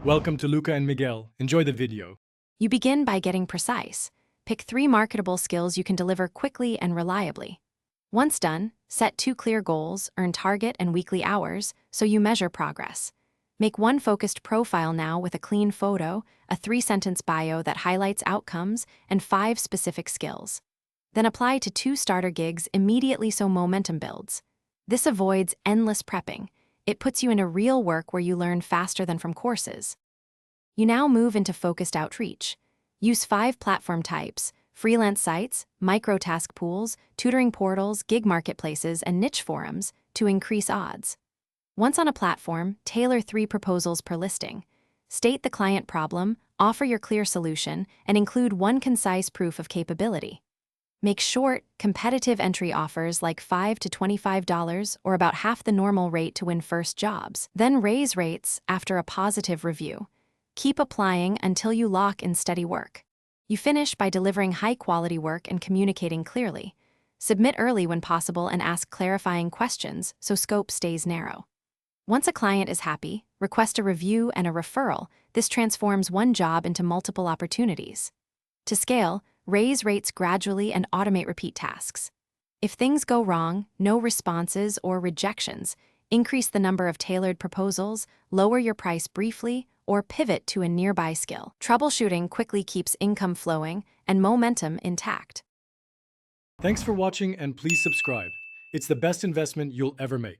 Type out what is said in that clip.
Welcome to Luca and Miguel. Enjoy the video. You begin by getting precise. Pick 3 marketable skills you can deliver quickly and reliably. Once done, set 2 clear goals, earn target and weekly hours, so you measure progress. Make 1 focused profile now with a clean photo, a 3-sentence bio that highlights outcomes, and 5 specific skills. Then apply to 2 starter gigs immediately so momentum builds. This avoids endless prepping. It puts you into real work where you learn faster than from courses. You now move into focused outreach. Use 5 platform types: freelance sites, micro-task pools, tutoring portals, gig marketplaces, and niche forums to increase odds. Once on a platform, tailor 3 proposals per listing. State the client problem, offer your clear solution, and include 1 concise proof of capability. Make short, competitive entry offers like $5 to $25 or about half the normal rate to win first jobs. Then raise rates after a positive review. Keep applying until you lock in steady work. You finish by delivering high-quality work and communicating clearly. Submit early when possible and ask clarifying questions so scope stays narrow. Once a client is happy, request a review and a referral. This transforms 1 job into multiple opportunities. To scale, raise rates gradually and automate repeat tasks. If things go wrong, no responses or rejections, increase the number of tailored proposals, lower your price briefly, or pivot to a nearby skill. Troubleshooting quickly keeps income flowing and momentum intact. Thanks for watching and please subscribe. It's the best investment you'll ever make.